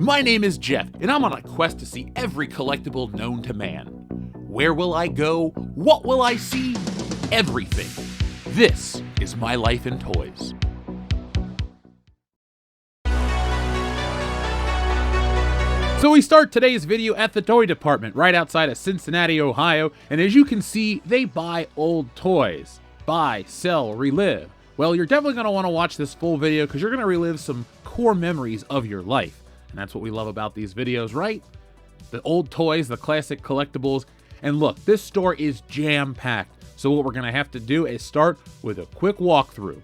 My name is Jeff, and I'm on a quest to see every collectible known to man. Where will I go? What will I see? Everything. This is my life in toys. So we start today's video at the toy department right outside of Cincinnati, Ohio, and as you can see, they buy old toys. Buy, sell, relive. Well, you're definitely going to want to watch this full video because you're going to relive some core memories of your life. And that's what we love about these videos, right? The old toys, the classic collectibles. And look, this store is jam-packed. So what we're going to have to do is start with a quick walkthrough.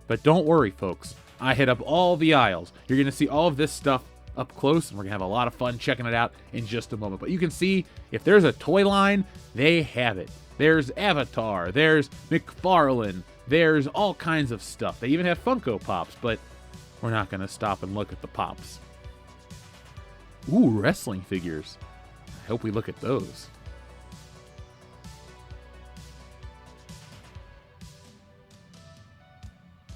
But don't worry, folks. I hit up all the aisles. You're going to see all of this stuff up close, and we're going to have a lot of fun checking it out in just a moment. But you can see, if there's a toy line, they have it. There's Avatar, there's McFarlane, there's all kinds of stuff. They even have Funko Pops, but we're not going to stop and look at the Pops. Ooh, wrestling figures. I hope we look at those.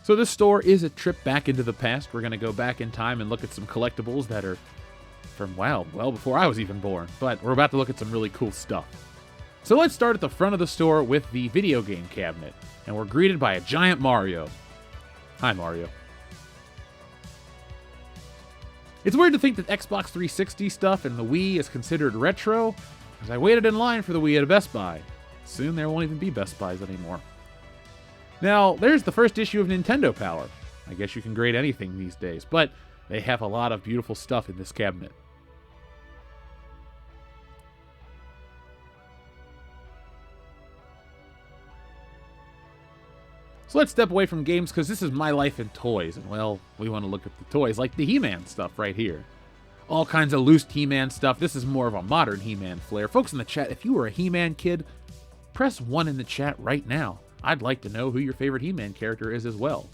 So this store is a trip back into the past. We're going to go back in time and look at some collectibles that are from, well before I was even born. But we're about to look at some really cool stuff. So let's start at the front of the store with the video game cabinet. And we're greeted by a giant Mario. Hi, Mario. It's weird to think that Xbox 360 stuff and the Wii is considered retro, because I waited in line for the Wii at a Best Buy. Soon there won't even be Best Buys anymore. Now, there's the first issue of Nintendo Power. I guess you can grade anything these days, but they have a lot of beautiful stuff in this cabinet. So let's step away from games because this is my life in toys. And well, we want to look at the toys like the He-Man stuff right here. All kinds of loose He-Man stuff. This is more of a modern He-Man flair. Folks in the chat, if you were a He-Man kid, press 1 in the chat right now. I'd like to know who your favorite He-Man character is as well.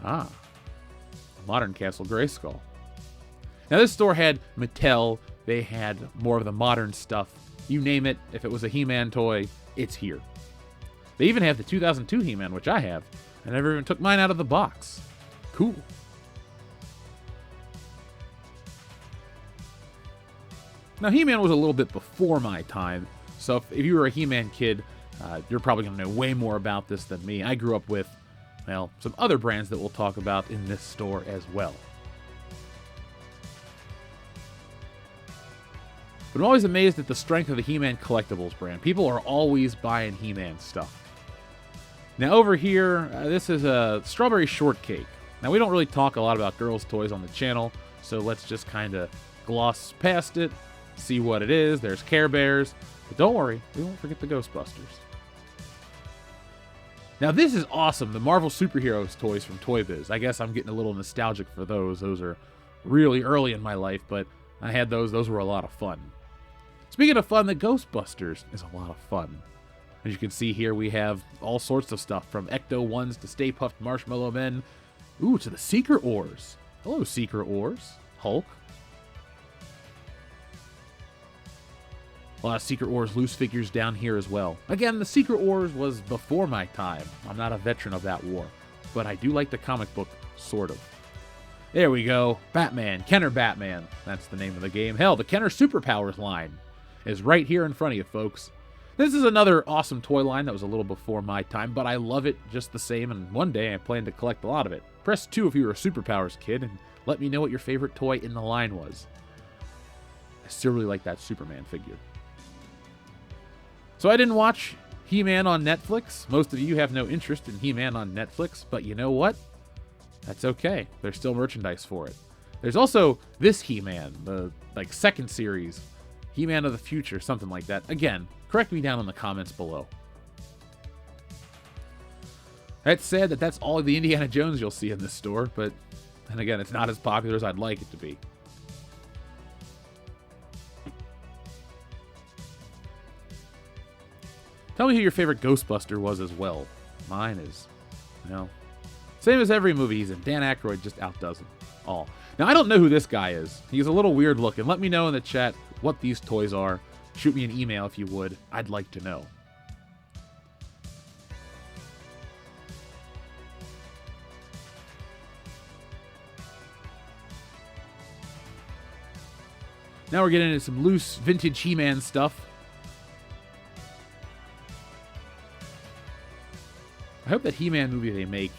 Ah, modern Castle Grayskull. Now this store had Mattel. They had more of the modern stuff. You name it, if it was a He-Man toy, it's here. They even have the 2002 He-Man, which I have. I never even took mine out of the box. Cool. Now, He-Man was a little bit before my time, so if you were a He-Man kid, you're probably going to know way more about this than me. I grew up with, well, some other brands that we'll talk about in this store as well. But I'm always amazed at the strength of the He-Man Collectibles brand. People are always buying He-Man stuff. Now over here, this is a strawberry shortcake. Now we don't really talk a lot about girls' toys on the channel, so let's just kind of gloss past it, see what it is. There's Care Bears, but don't worry, we won't forget the Ghostbusters. Now this is awesome, the Marvel Superheroes toys from Toy Biz. I guess I'm getting a little nostalgic for those. Those are really early in my life, but I had those. Those were a lot of fun. Speaking of fun, the Ghostbusters is a lot of fun. As you can see here, we have all sorts of stuff, from Ecto-1s to Stay Puft Marshmallow Men, ooh, to the Secret Wars. Hello, Secret Wars. Hulk. A lot of Secret Wars loose figures down here as well. Again, the Secret Wars was before my time. I'm not a veteran of that war, but I do like the comic book, sort of. There we go. Batman. Kenner Batman. That's the name of the game. Hell, the Kenner Superpowers line is right here in front of you, folks. This is another awesome toy line that was a little before my time, but I love it just the same, and one day I plan to collect a lot of it. Press 2 if you were a Superpowers kid, and let me know what your favorite toy in the line was. I still really like that Superman figure. So I didn't watch He-Man on Netflix. Most of you have no interest in He-Man on Netflix, but you know what? That's okay. There's still merchandise for it. There's also this He-Man, the second series, He-Man of the Future, something like that. Again, correct me down in the comments below. That's sad that that's all of the Indiana Jones you'll see in this store, but then again, it's not as popular as I'd like it to be. Tell me who your favorite Ghostbuster was as well. Mine is, same as every movie he's in. Dan Aykroyd just outdoes them all. Now, I don't know who this guy is. He's a little weird looking. Let me know in the chat what these toys are. Shoot me an email if you would. I'd like to know. Now we're getting into some loose vintage He-Man stuff. I hope that He-Man movie they make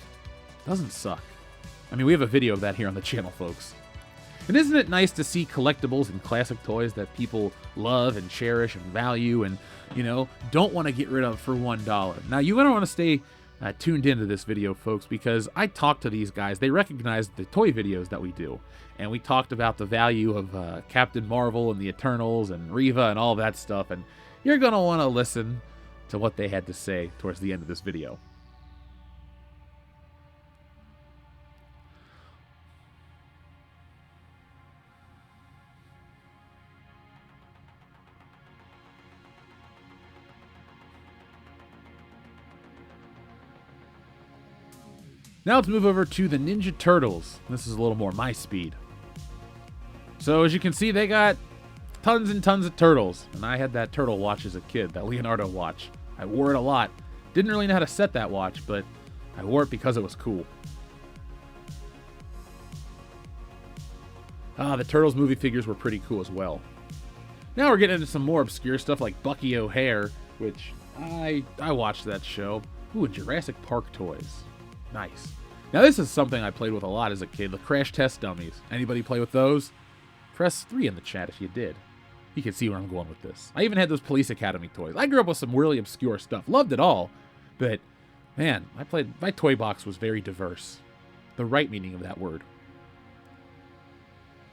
doesn't suck. I mean, we have a video of that here on the channel, folks. And isn't it nice to see collectibles and classic toys that people love and cherish and value and, you know, don't want to get rid of for $1? Now, you don't want to stay tuned into this video, folks, because I talked to these guys. They recognized the toy videos that we do. And we talked about the value of Captain Marvel and the Eternals and Reva and all that stuff. And you're going to want to listen to what they had to say towards the end of this video. Now let's move over to the Ninja Turtles. This is a little more my speed. So as you can see, they got tons and tons of turtles. And I had that turtle watch as a kid, that Leonardo watch. I wore it a lot. Didn't really know how to set that watch, but I wore it because it was cool. The Turtles movie figures were pretty cool as well. Now we're getting into some more obscure stuff like Bucky O'Hare, which I watched that show. Ooh, and Jurassic Park toys. Nice. Now this is something I played with a lot as a kid, the crash test dummies. Anybody play with those? Press 3 in the chat if you did. You can see where I'm going with this. I even had those Police Academy toys. I grew up with some really obscure stuff. Loved it all. But, man, my toy box was very diverse. The right meaning of that word.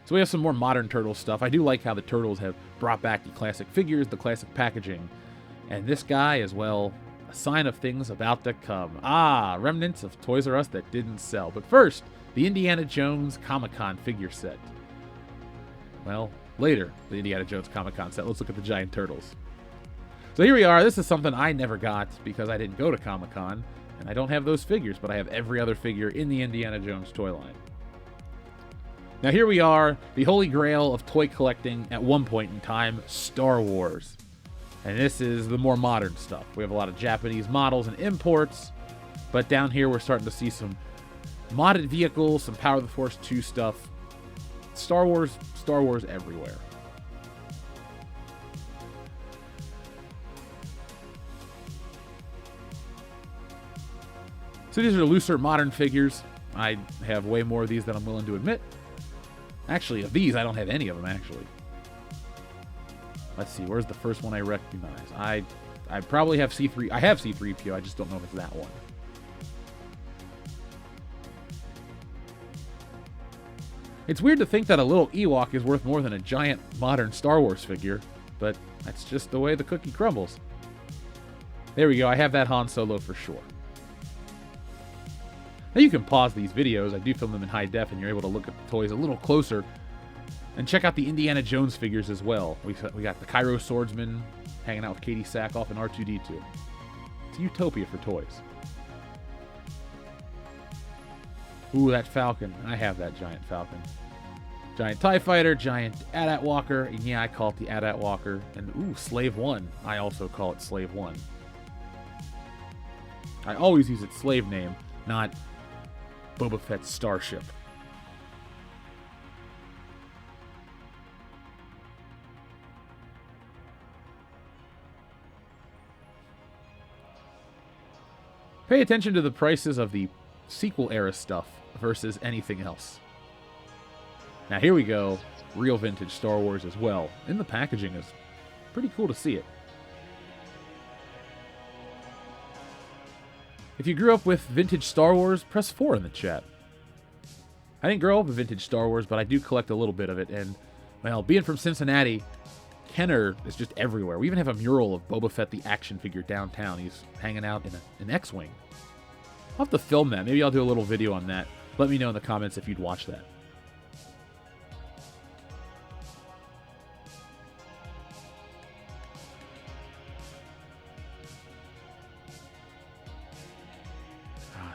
So we have some more modern Turtle stuff. I do like how the Turtles have brought back the classic figures, the classic packaging. And this guy as well. A sign of things about to come. Remnants of Toys R Us that didn't sell. But first, the Indiana Jones Comic-Con figure set. Well, later, the Indiana Jones Comic-Con set. Let's look at the giant turtles. So here we are. This is something I never got because I didn't go to Comic-Con. And I don't have those figures, but I have every other figure in the Indiana Jones toy line. Now here we are, the holy grail of toy collecting at one point in time, Star Wars. And this is the more modern stuff. We have a lot of Japanese models and imports. But down here, we're starting to see some modded vehicles, some Power of the Force 2 stuff. Star Wars everywhere. So these are looser modern figures. I have way more of these than I'm willing to admit. Actually, of these, I don't have any of them, actually. Let's see, where's the first one I recognize? I probably have C3. I have C3PO, I just don't know if it's that one. It's weird to think that a little Ewok is worth more than a giant modern Star Wars figure, but that's just the way the cookie crumbles. There we go, I have that Han Solo for sure. Now you can pause these videos. I do film them in high def, and you're able to look at the toys a little closer. And check out the Indiana Jones figures as well. We got the Cairo Swordsman hanging out with Katie Sackhoff and R2-D2. It's a utopia for toys. Ooh, that Falcon. I have that giant Falcon. Giant TIE Fighter, giant AT-AT Walker. And yeah, I call it the AT-AT Walker. And ooh, Slave 1. I also call it Slave 1. I always use its slave name, not Boba Fett's starship. Pay attention to the prices of the sequel era stuff versus anything else. Now here we go, real vintage Star Wars as well. And the packaging is pretty cool to see it. If you grew up with vintage Star Wars, press 4 in the chat. I didn't grow up with vintage Star Wars, but I do collect a little bit of it. And, well, being from Cincinnati, Kenner is just everywhere. We even have a mural of Boba Fett, the action figure, downtown. He's hanging out in an X-Wing. I'll have to film that. Maybe I'll do a little video on that. Let me know in the comments if you'd watch that.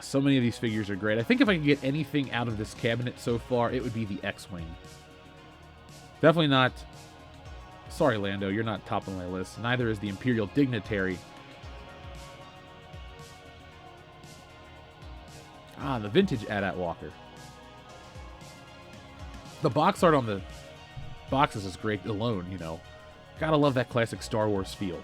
So many of these figures are great. I think if I could get anything out of this cabinet so far, it would be the X-Wing. Definitely not... Sorry, Lando, you're not top of my list. Neither is the Imperial Dignitary. The vintage AT-AT Walker. The box art on boxes is great alone, you know. Gotta love that classic Star Wars feel.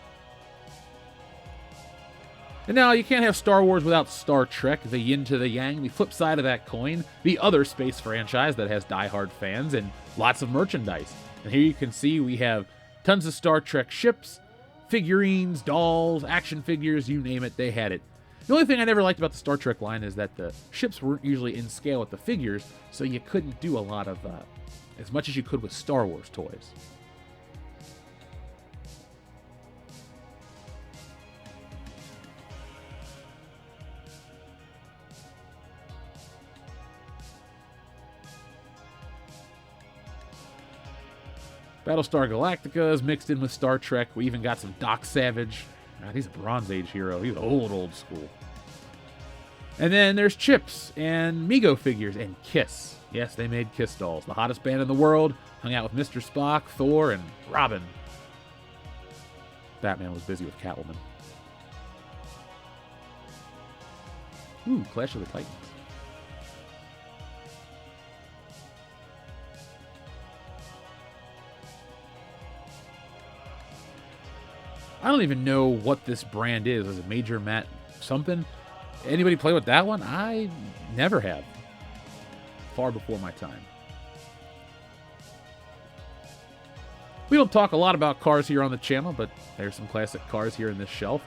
And now, you can't have Star Wars without Star Trek, the yin to the yang, the flip side of that coin, the other space franchise that has diehard fans and lots of merchandise. And here you can see we have tons of Star Trek ships, figurines, dolls, action figures, you name it, they had it. The only thing I never liked about the Star Trek line is that the ships weren't usually in scale with the figures, so you couldn't do a lot of, as much as you could with Star Wars toys. Battlestar Galactica is mixed in with Star Trek. We even got some Doc Savage. God, he's a Bronze Age hero. He's old school. And then there's Chips and Mego figures and Kiss. Yes, they made Kiss dolls. The hottest band in the world. Hung out with Mr. Spock, Thor, and Robin. Batman was busy with Catwoman. Ooh, Clash of the Titans. I don't even know what this brand is. Is it Major Matt something? Anybody play with that one? I never have. Far before my time. We don't talk a lot about cars here on the channel, but there's some classic cars here in this shelf.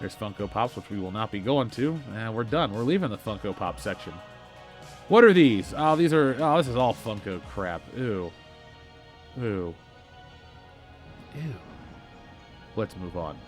There's Funko Pops, which we will not be going to. And we're done. We're leaving the Funko Pop section. What are these? Oh, these are... Oh, this is all Funko crap. Ew. Ew. Ew. Let's move on.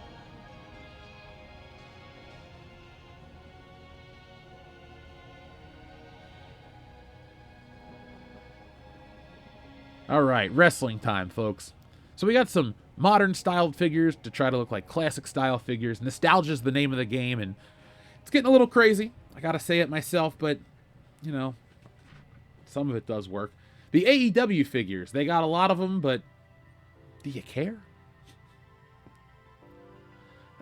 All right, wrestling time, folks. So we got some modern styled figures to try to look like classic style figures. Nostalgia is the name of the game, and it's getting a little crazy. I gotta say it myself, but, you know, some of it does work. The AEW figures, they got a lot of them, but do you care?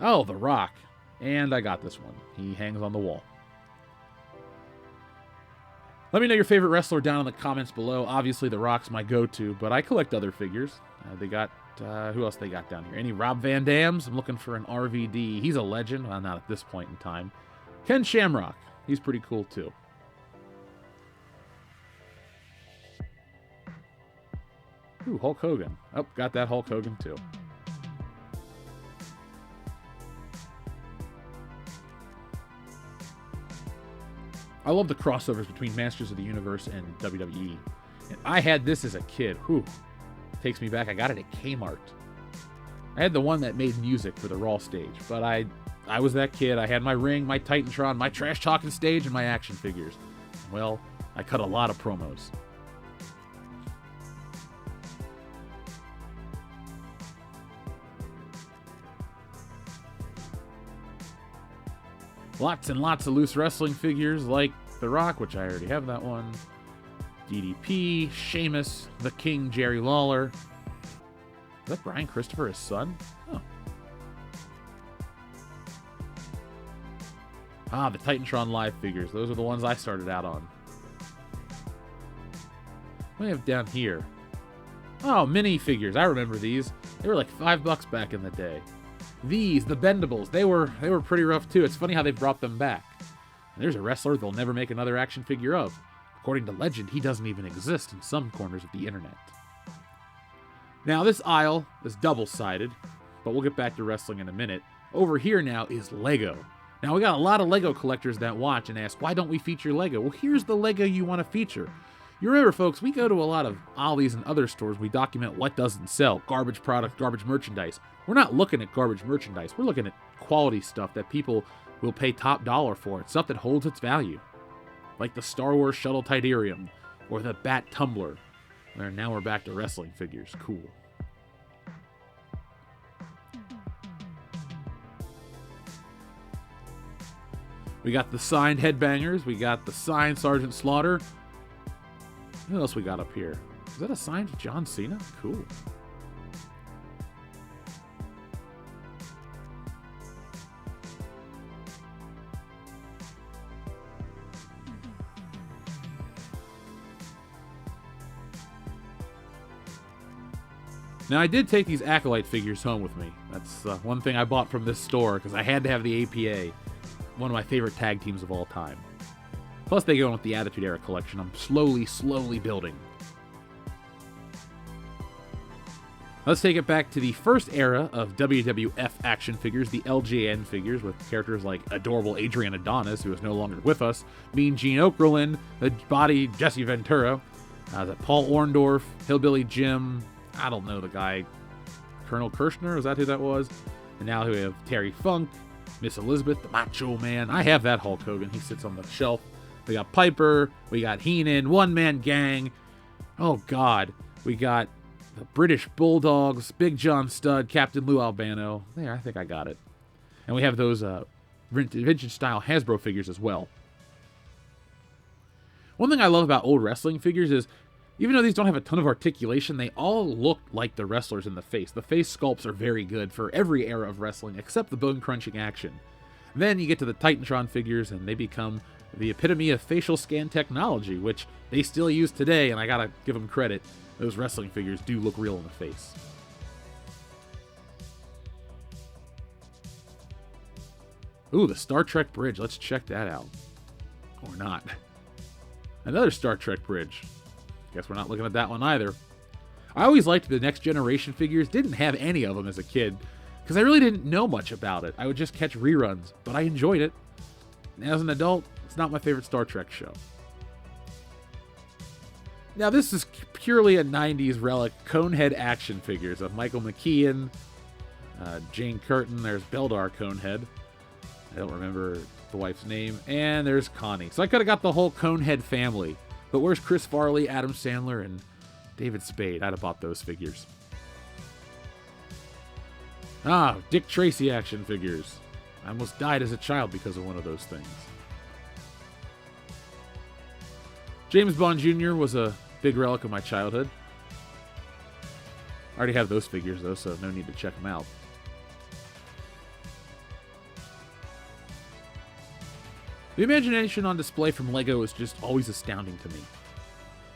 Oh, The Rock. And I got this one. He hangs on the wall. Let me know your favorite wrestler down in the comments below. Obviously, The Rock's my go-to, but I collect other figures. They got, who else they got down here? Any Rob Van Dams? I'm looking for an RVD. He's a legend. Well, not at this point in time. Ken Shamrock. He's pretty cool, too. Ooh, Hulk Hogan. Oh, got that Hulk Hogan, too. I love the crossovers between Masters of the Universe and WWE. And I had this as a kid. Whew. Takes me back. I got it at Kmart. I had the one that made music for the Raw stage. But I was that kid. I had my ring, my Titantron, my trash talking stage, and my action figures. Well, I cut a lot of promos. Lots and lots of loose wrestling figures like The Rock, which I already have that one. DDP, Sheamus, The King, Jerry Lawler. Is that Brian Christopher, his son? Oh. Ah, the Titantron Live figures. Those are the ones I started out on. What do we have down here? Oh, mini figures. I remember these. They were like $5 back in the day. These, the Bendables, they were pretty rough too. It's funny how they brought them back. And there's a wrestler they'll never make another action figure of. According to legend, he doesn't even exist in some corners of the internet. Now, this aisle is double-sided, but we'll get back to wrestling in a minute. Over here now is Lego. Now, we got a lot of Lego collectors that watch and ask, why don't we feature Lego? Well, here's the Lego you want to feature. You remember, folks, we go to a lot of Ollie's and other stores. We document what doesn't sell. Garbage product, garbage merchandise. We're not looking at garbage merchandise. We're looking at quality stuff that people will pay top dollar for. It's stuff that holds its value. Like the Star Wars Shuttle Tidarium or the Bat Tumbler. And now we're back to wrestling figures. Cool. We got the signed Headbangers. We got the signed Sergeant Slaughter. What else we got up here? Is that a signed John Cena? Cool. Now, I did take these Acolyte figures home with me. That's one thing I bought from this store, because I had to have the APA, one of my favorite tag teams of all time. Plus, they go in with the Attitude Era collection I'm slowly building. Let's take it back to the first era of WWF action figures, the LJN figures, with characters like adorable Adrian Adonis, who is no longer with us, Mean Gene Okerlund, the body Jesse Ventura, the Paul Orndorff, Hillbilly Jim, I don't know the guy, Colonel Kirshner, is that who that was? And now we have Terry Funk, Miss Elizabeth, the Macho Man. I have that Hulk Hogan, he sits on the shelf. We got Piper, we got Heenan, One Man Gang. Oh God, we got the British Bulldogs, Big John Studd, Captain Lou Albano. There, I think I got it. And we have those vintage-style Hasbro figures as well. One thing I love about old wrestling figures is, even though these don't have a ton of articulation, they all look like the wrestlers in the face. The face sculpts are very good for every era of wrestling, except the bone-crunching action. Then you get to the Titantron figures, and they become the epitome of facial scan technology, which they still use today, and I gotta give them credit. Those wrestling figures do look real in the face. Ooh, the Star Trek bridge. Let's check that out. Or not. Another Star Trek bridge. Guess we're not looking at that one either. I always liked the Next Generation figures. Didn't have any of them as a kid, because I really didn't know much about it. I would just catch reruns, but I enjoyed it. And as an adult, it's not my favorite Star Trek show. Now, this is purely a 90s relic, Conehead action figures of Michael McKean, Jane Curtin, there's Beldar Conehead. I don't remember the wife's name. And there's Connie. So I could have got the whole Conehead family. But where's Chris Farley, Adam Sandler, and David Spade? I'd have bought those figures. Ah, Dick Tracy action figures. I almost died as a child because of one of those things. James Bond Jr. was a big relic of my childhood. I already have those figures, though, so no need to check them out. The imagination on display from LEGO is just always astounding to me.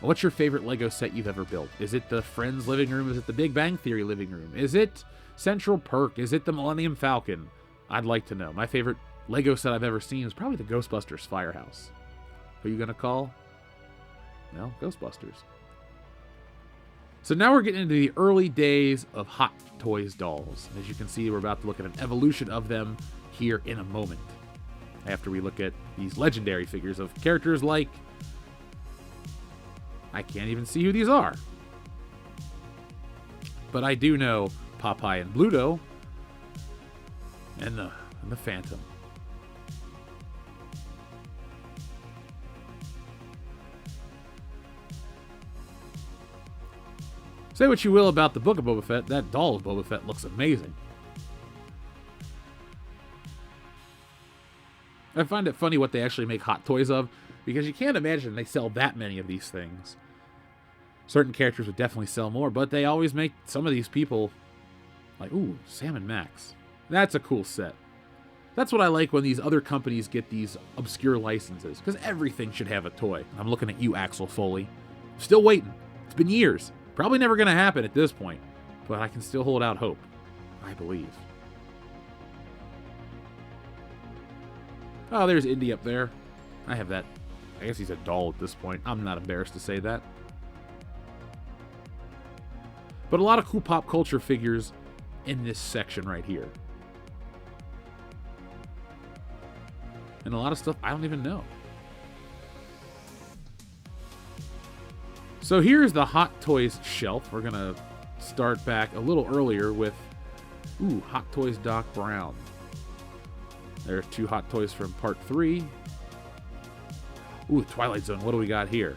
What's your favorite LEGO set you've ever built? Is it the Friends living room? Is it the Big Bang Theory living room? Is it Central Perk? Is it the Millennium Falcon? I'd like to know. My favorite LEGO set I've ever seen is probably the Ghostbusters Firehouse. Who are you going to call? Well, Ghostbusters. So now we're getting into the early days of Hot Toys dolls. As you can see, we're about to look at an evolution of them here in a moment. After we look at these legendary figures of characters like... I can't even see who these are. But I do know Popeye and Bluto and the Phantom. Say what you will about the Book of Boba Fett, that doll of Boba Fett looks amazing. I find it funny what they actually make Hot Toys of, because you can't imagine they sell that many of these things. Certain characters would definitely sell more, but they always make some of these people like, ooh, Sam and Max. That's a cool set. That's what I like when these other companies get these obscure licenses, because everything should have a toy. I'm looking at you, Axel Foley. Still waiting. It's been years. Probably never going to happen at this point, but I can still hold out hope. I believe. Oh, there's Indy up there. I have that. I guess he's a doll at this point. I'm not embarrassed to say that. But a lot of cool pop culture figures in this section right here. And a lot of stuff I don't even know. So here's the Hot Toys shelf. We're going to start back a little earlier with, ooh, Hot Toys Doc Brown. There are 2 Hot Toys from Part 3. Ooh, Twilight Zone. What do we got here?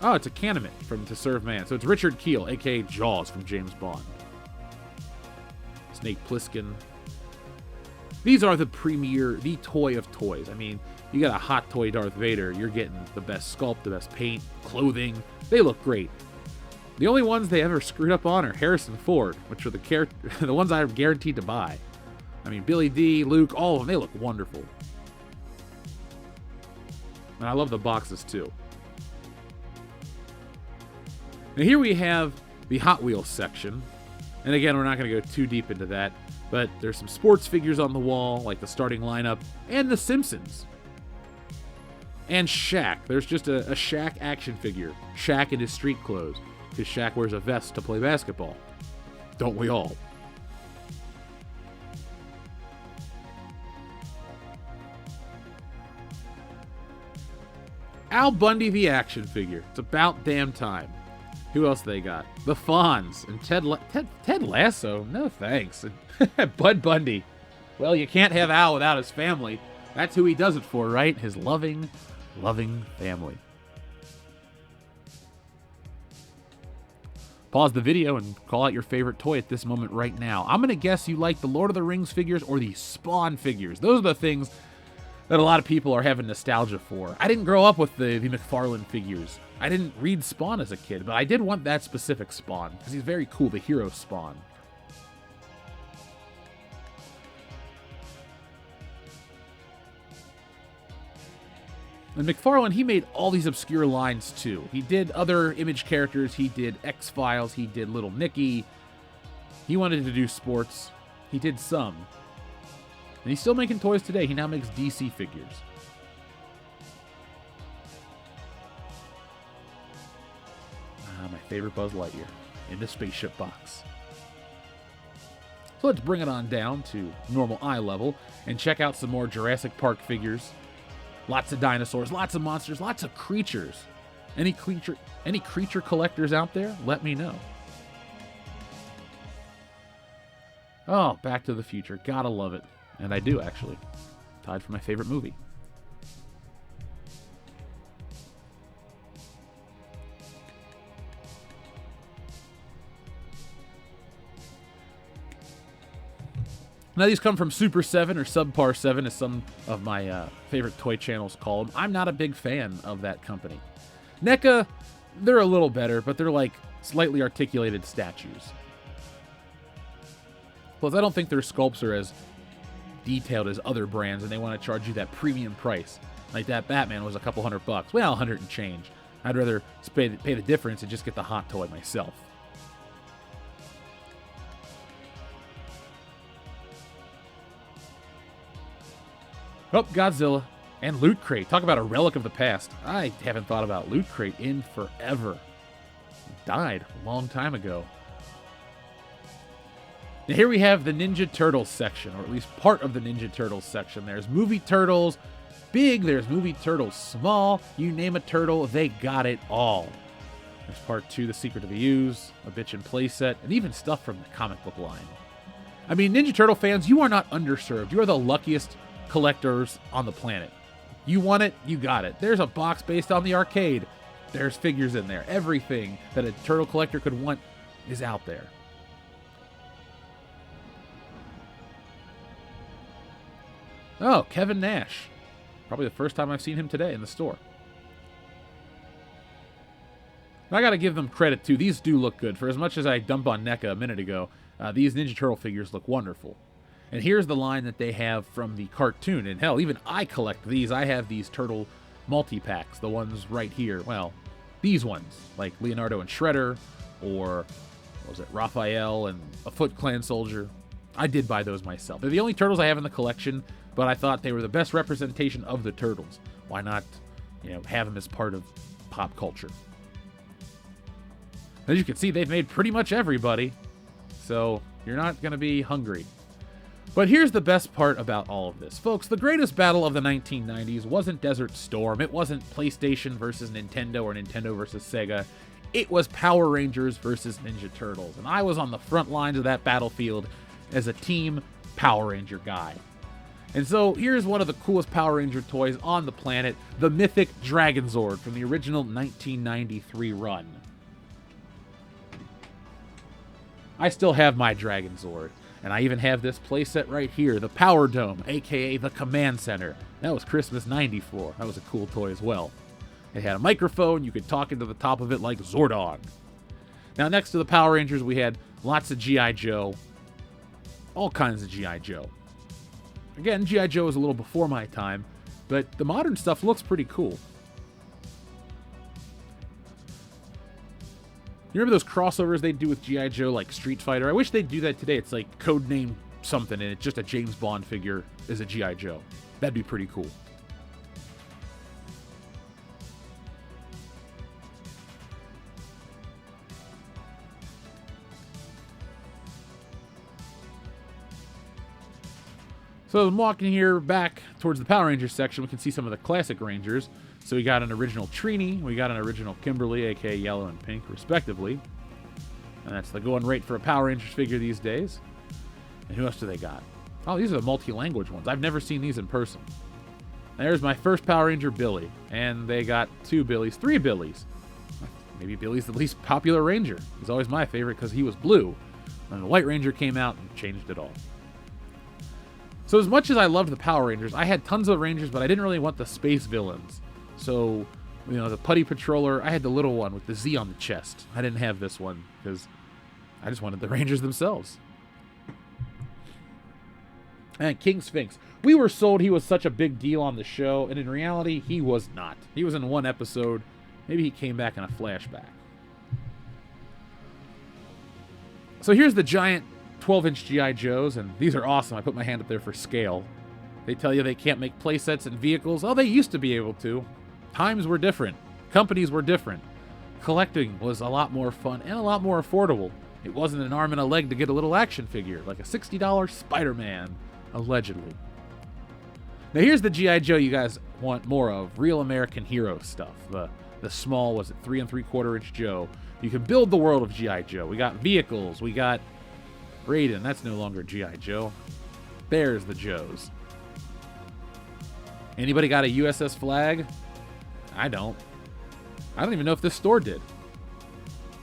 Oh, it's a Canamet from To Serve Man. So it's Richard Kiel, a.k.a. Jaws from James Bond. Snake Plissken. These are the premier, the toy of toys. I mean, you got a Hot Toy Darth Vader. You're getting the best sculpt, the best paint, clothing. They look great. The only ones they ever screwed up on are Harrison Ford, which are the ones I'm guaranteed to buy. I mean, Billy D, Luke, all of them, they look wonderful. And I love the boxes, too. Now here we have the Hot Wheels section. And again, we're not going to go too deep into that, but there's some sports figures on the wall, like the starting lineup, and The Simpsons. And Shaq. There's just a Shaq action figure. Shaq in his street clothes, because Shaq wears a vest to play basketball. Don't we all? Al Bundy the action figure. It's about damn time. Who else they got? The Fonz and Ted Lasso. No thanks. Bud Bundy. Well, you can't have Al without his family. That's who he does it for, right? His loving family. Pause the video and call out your favorite toy at this moment right now. I'm going to guess you like the Lord of the Rings figures or the Spawn figures. Those are the things that a lot of people are having nostalgia for. I didn't grow up with the McFarlane figures. I didn't read Spawn as a kid, but I did want that specific Spawn because he's very cool, the hero Spawn. And McFarlane, he made all these obscure lines too. He did other Image characters. He did X-Files. He did Little Nicky. He wanted to do sports. He did some. And he's still making toys today. He now makes DC figures. My favorite Buzz Lightyear in the spaceship box. So let's bring it on down to normal eye level and check out some more Jurassic Park figures. Lots of dinosaurs, lots of monsters, lots of creatures. Any creature collectors out there? Let me know. Oh, Back to the Future. Gotta love it. And I do, actually. Tied for my favorite movie. Now, these come from Super 7 or Subpar 7, as some of my favorite toy channels call them. I'm not a big fan of that company. NECA, they're a little better, but they're like slightly articulated statues. Plus, I don't think their sculpts are as detailed as other brands, and they want to charge you that premium price. Like that Batman was a couple $100. Well, 100 and change. I'd rather pay the difference and just get the hot toy myself. Oh, Godzilla and Loot Crate. Talk about a relic of the past. I haven't thought about Loot Crate in forever. It died a long time ago. Now here we have the Ninja Turtles section, or at least part of the Ninja Turtles section. There's Movie Turtles big, there's Movie Turtles small. You name a turtle, they got it all. There's part 2, The Secret of the Ooze, a bitchin' playset, and even stuff from the comic book line. I mean, Ninja Turtle fans, you are not underserved. You are the luckiest collectors on the planet. You want it, you got it. There's a box based on the arcade. There's figures in there. Everything that a turtle collector could want is out there. Oh, Kevin Nash. Probably the first time I've seen him today in the store. I gotta give them credit too. These do look good. For as much as I dumped on NECA a minute ago, these Ninja Turtle figures look wonderful. And here's the line that they have from the cartoon. And hell, even I collect these. I have these turtle multi-packs, the ones right here. Well, these ones, like Leonardo and Shredder, or what was it, Raphael and a Foot Clan soldier. I did buy those myself. They're the only turtles I have in the collection, but I thought they were the best representation of the turtles. Why not, have them as part of pop culture? As you can see, they've made pretty much everybody, so you're not going to be hungry. But here's the best part about all of this. Folks, the greatest battle of the 1990s wasn't Desert Storm. It wasn't PlayStation versus Nintendo or Nintendo versus Sega. It was Power Rangers versus Ninja Turtles. And I was on the front lines of that battlefield as a Team Power Ranger guy. And so here's one of the coolest Power Ranger toys on the planet, the mythic Dragon Zord from the original 1993 run. I still have my Dragon Zord. And I even have this playset right here, the Power Dome, aka the Command Center. That was Christmas '94. That was a cool toy as well. It had a microphone, you could talk into the top of it like Zordon. Now next to the Power Rangers, we had lots of G.I. Joe. All kinds of G.I. Joe. Again, G.I. Joe is a little before my time, but the modern stuff looks pretty cool. You remember those crossovers they do with G.I. Joe, like Street Fighter? I wish they'd do that today. It's like codename something, and it's just a James Bond figure as a G.I. Joe. That'd be pretty cool. So I'm walking here back towards the Power Rangers section. We can see some of the classic Rangers. So we got an original Trini, we got an original Kimberly, aka Yellow and Pink, respectively. And that's the going rate for a Power Rangers figure these days. And who else do they got? Oh, these are the multi-language ones. I've never seen these in person. There's my first Power Ranger, Billy. And they got 2 Billies, 3 Billies. Maybe Billy's the least popular Ranger. He's always my favorite because he was blue. And the White Ranger came out and changed it all. So as much as I loved the Power Rangers, I had tons of Rangers, but I didn't really want the space villains. So, you know, the Putty Patroller, I had the little one with the Z on the chest. I didn't have this one because I just wanted the Rangers themselves. And King Sphinx. We were sold he was such a big deal on the show, and in reality, he was not. He was in one episode. Maybe he came back in a flashback. So here's the giant 12-inch G.I. Joes, and these are awesome. I put my hand up there for scale. They tell you they can't make playsets and vehicles. Oh, they used to be able to. Times were different. Companies were different. Collecting was a lot more fun and a lot more affordable. It wasn't an arm and a leg to get a little action figure, like a $60 Spider-Man, allegedly. Now here's the G.I. Joe you guys want more of. Real American hero stuff. The small, was it 3 3/4 inch Joe. You can build the world of G.I. Joe. We got vehicles. We got Raiden. That's no longer G.I. Joe. There's the Joes. Anybody got a USS flag? I don't. I don't even know if this store did.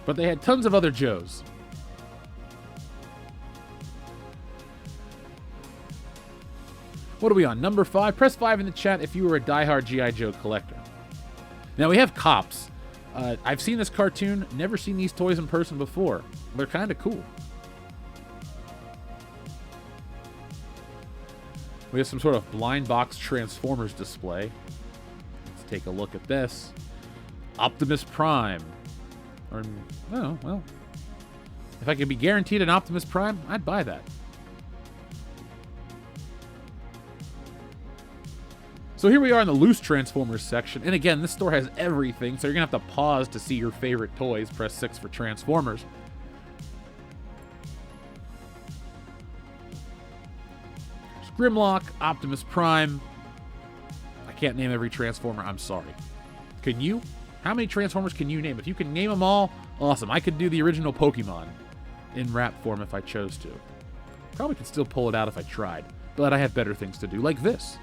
But they had tons of other Joes. What are we on? Number 5? Press 5 in the chat if you were a diehard G.I. Joe collector. Now we have Cops. I've seen this cartoon, never seen these toys in person before. They're kind of cool. We have some sort of blind box Transformers display. Let's take a look at this. Optimus Prime. Or, oh, well. If I could be guaranteed an Optimus Prime, I'd buy that. So here we are in the loose Transformers section. And again, this store has everything, so you're going to have to pause to see your favorite toys. Press 6 for Transformers. Grimlock, Optimus Prime. I can't name every Transformer, I'm sorry. Can you? How many Transformers can you name? If you can name them all, awesome. I could do the original Pokemon in rap form if I chose to. Probably could still pull it out if I tried, but I have better things to do, like this.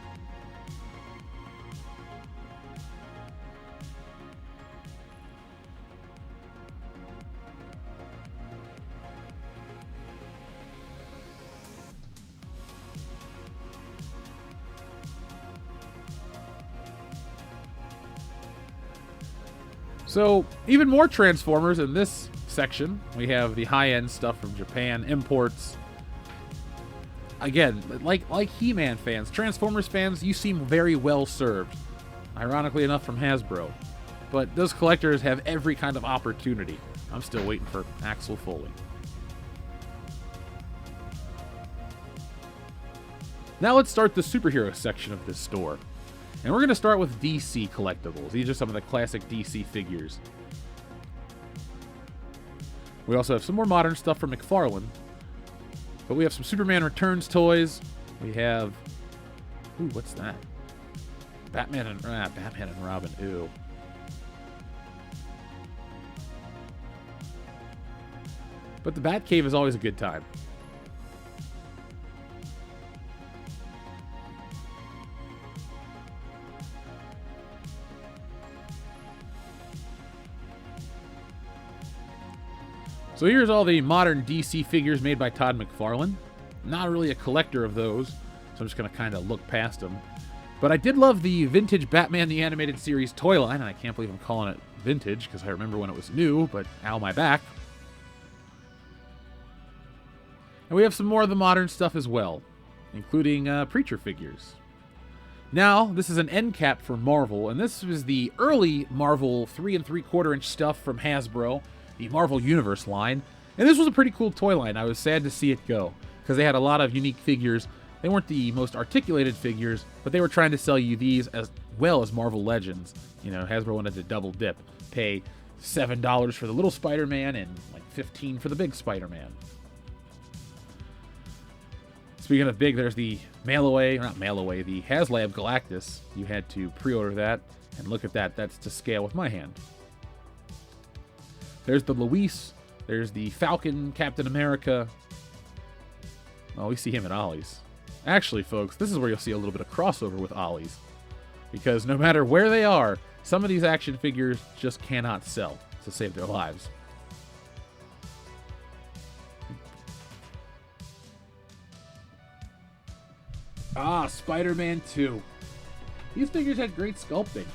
So, even more Transformers in this section. We have the high-end stuff from Japan, imports. Again, like He-Man fans, Transformers fans, you seem very well served. Ironically enough, from Hasbro. But those collectors have every kind of opportunity. I'm still waiting for Axel Foley. Now let's start the superhero section of this store. And we're going to start with DC Collectibles. These are some of the classic DC figures. We also have some more modern stuff from McFarlane. But we have some Superman Returns toys. We have... Ooh, what's that? Batman and Robin. Ew. But the Batcave is always a good time. So here's all the modern DC figures made by Todd McFarlane. Not really a collector of those, so I'm just going to kind of look past them. But I did love the vintage Batman the Animated Series toy line, and I can't believe I'm calling it vintage, because I remember when it was new, but ow my back. And we have some more of the modern stuff as well, including Preacher figures. Now, this is an end cap for Marvel, and this was the early Marvel 3 3/4 inch stuff from Hasbro. the Marvel Universe line. And this was a pretty cool toy line. I was sad to see it go, because they had a lot of unique figures. They weren't the most articulated figures, but they were trying to sell you these as well as Marvel Legends. You know, Hasbro wanted to double dip. Pay $7 for the little Spider-Man and like $15 for the big Spider-Man. Speaking of big, there's the the HasLab Galactus. You had to pre-order that, and look at that. That's to scale with my hand. There's the Luis. There's the Falcon Captain America. Oh, we see him at Ollie's. Actually, folks, this is where you'll see a little bit of crossover with Ollie's, because no matter where they are, some of these action figures just cannot sell to save their lives. Ah, Spider-Man 2. These figures had great sculpting.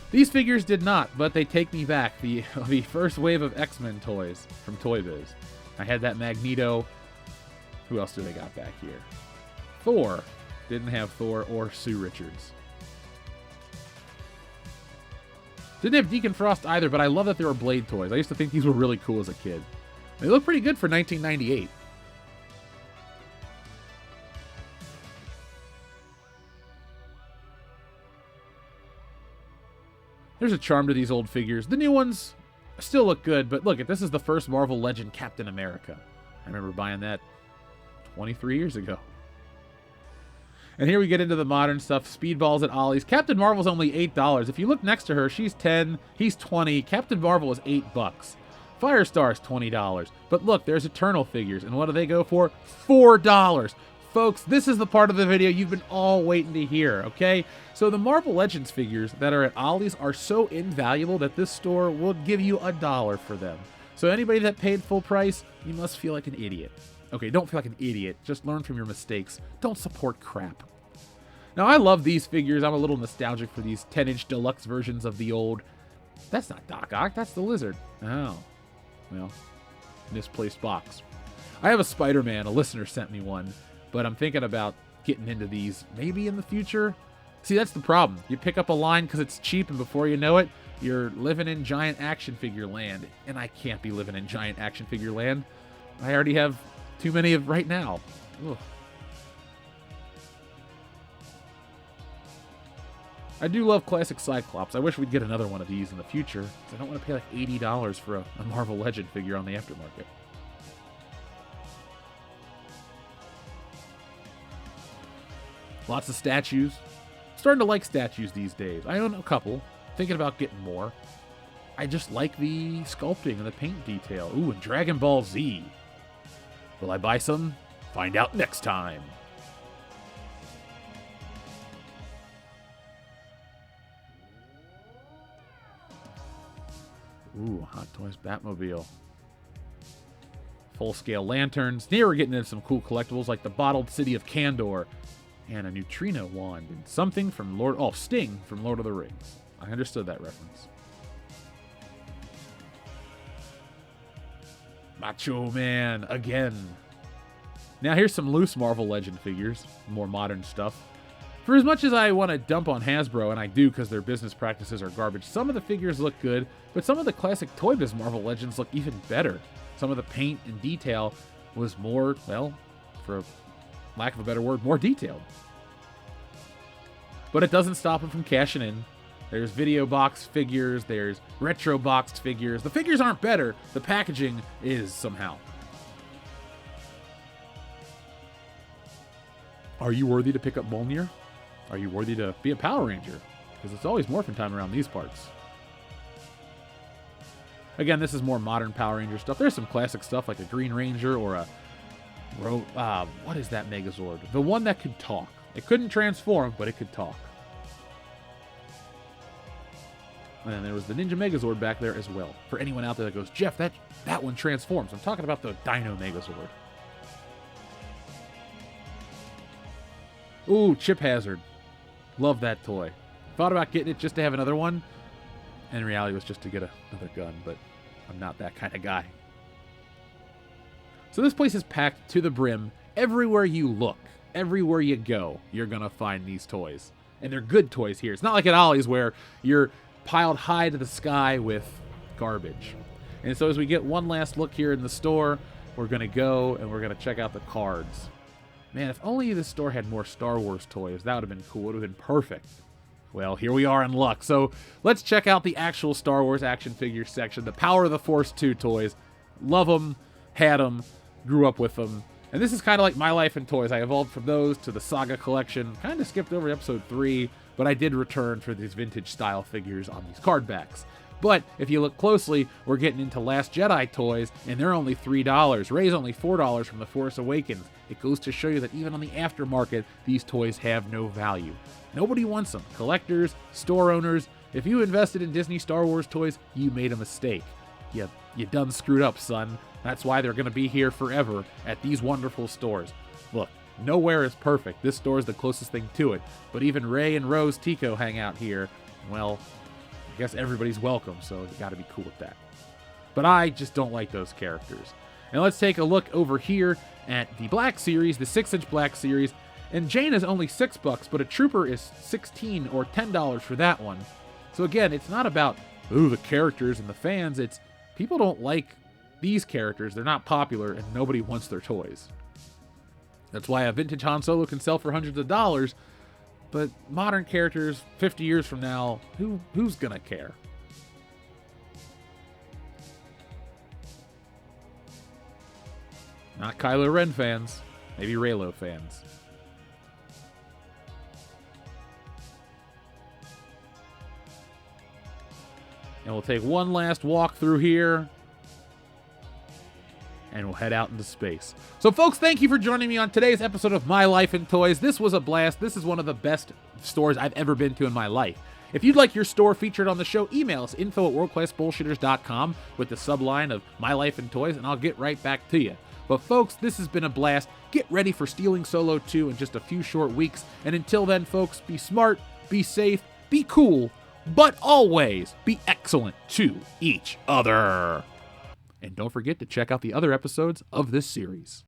These figures did not, but they take me back. The first wave of X-Men toys from Toy Biz. I had that Magneto. Who else do they got back here? Thor. Didn't have Thor or Sue Richards. Didn't have Deacon Frost either, but I love that they were Blade toys. I used to think these were really cool as a kid. They look pretty good for 1998. There's a charm to these old figures. The new ones still look good, but look, this is the first Marvel Legend Captain America. I remember buying that 23 years ago. And here we get into the modern stuff. Speedballs at Ollie's. Captain Marvel's only $8. If you look next to her, she's 10, he's 20. Captain Marvel is $8. Firestar's $20. But look, there's Eternal figures, and what do they go for? $4. Folks, this is the part of the video you've been all waiting to hear, okay? So the Marvel Legends figures that are at Ollie's are so invaluable that this store will give you $1 for them. So anybody that paid full price, you must feel like an idiot. Okay, don't feel like an idiot. Just learn from your mistakes. Don't support crap. Now, I love these figures. I'm a little nostalgic for these 10-inch deluxe versions of the old... That's not Doc Ock. That's the Lizard. Oh. Well, misplaced box. I have a Spider-Man. A listener sent me one. But I'm thinking about getting into these maybe in the future. See, that's the problem. You pick up a line because it's cheap, and before you know it, you're living in giant action figure land. And I can't be living in giant action figure land. I already have too many of right now. Ugh. I do love classic Cyclops. I wish we'd get another one of these in the future, because I don't want to pay like $80 for a Marvel Legend figure on the aftermarket. Lots of statues. Starting to like statues these days. I own a couple. Thinking about getting more. I just like the sculpting and the paint detail. Ooh, and Dragon Ball Z. Will I buy some? Find out next time. Ooh, Hot Toys Batmobile. Full-scale lanterns. Here we're getting into some cool collectibles like the Bottled City of Kandor and a neutrino wand and something from Sting from Lord of the Rings. I understood that reference. Macho Man again. Now here's some loose Marvel Legend figures, more modern stuff. For as much as I want to dump on Hasbro, and I do because their business practices are garbage, some of the figures look good, but some of the classic Toy Biz Marvel Legends look even better. Some of the paint and detail was more, well, for lack of a better word, more detailed. But it doesn't stop them from cashing in. There's video box figures, there's retro boxed figures. The figures aren't better, the packaging is somehow. Are you worthy to pick up Mjolnir? Are you worthy to be a Power Ranger? Because it's always morphin' time around these parts. Again, this is more modern Power Ranger stuff. There's some classic stuff like a Green Ranger or a... what is that Megazord? The one that could talk. It couldn't transform, but it could talk. And then there was the Ninja Megazord back there as well. For anyone out there that goes, Jeff, that one transforms. I'm talking about the Dino Megazord. Ooh, Chip Hazard. Love that toy. Thought about getting it just to have another one. And in reality, it was just to get another gun, but I'm not that kind of guy. So this place is packed to the brim. Everywhere you look, everywhere you go, you're going to find these toys. And they're good toys here. It's not like at Ollie's where you're piled high to the sky with garbage. And so as we get one last look here in the store, we're going to go and we're going to check out the cards. Man, if only this store had more Star Wars toys, that would have been cool. It would have been perfect. Well, here we are in luck. So let's check out the actual Star Wars action figure section. The Power of the Force 2 toys. Love them, had them, grew up with them. And this is kind of like my life in toys. I evolved from those to the Saga collection. Kind of skipped over episode 3, but I did return for these vintage style figures on these card backs. But if you look closely, we're getting into Last Jedi toys, and they're only $3. Rey's only $4 from The Force Awakens. It goes to show you that even on the aftermarket, these toys have no value. Nobody wants them. Collectors, store owners. If you invested in Disney Star Wars toys, you made a mistake. You done screwed up, son. That's why they're going to be here forever at these wonderful stores. Look, nowhere is perfect. This store is the closest thing to it. But even Rey and Rose Tico hang out here. Well, I guess everybody's welcome, so you got to be cool with that. But I just don't like those characters. And let's take a look over here at the Black Series, the 6-inch Black Series. And Jane is only $6, but a Trooper is $16 or $10 for that one. So again, it's not about, ooh, the characters and the fans. It's people don't like these characters. They're not popular, and nobody wants their toys. That's why a vintage Han Solo can sell for hundreds of dollars, but modern characters, 50 years from now, who's gonna care? Not Kylo Ren fans, maybe Reylo fans. And we'll take one last walk through here, and we'll head out into space. So folks, thank you for joining me on today's episode of My Life in Toys. This was a blast. This is one of the best stores I've ever been to in my life. If you'd like your store featured on the show, email us info@worldclassbullshitters.com with the subline of My Life in Toys, and I'll get right back to you. But folks, this has been a blast. Get ready for Stealing Solo 2 in just a few short weeks. And until then, folks, be smart, be safe, be cool, but always be excellent to each other. And don't forget to check out the other episodes of this series.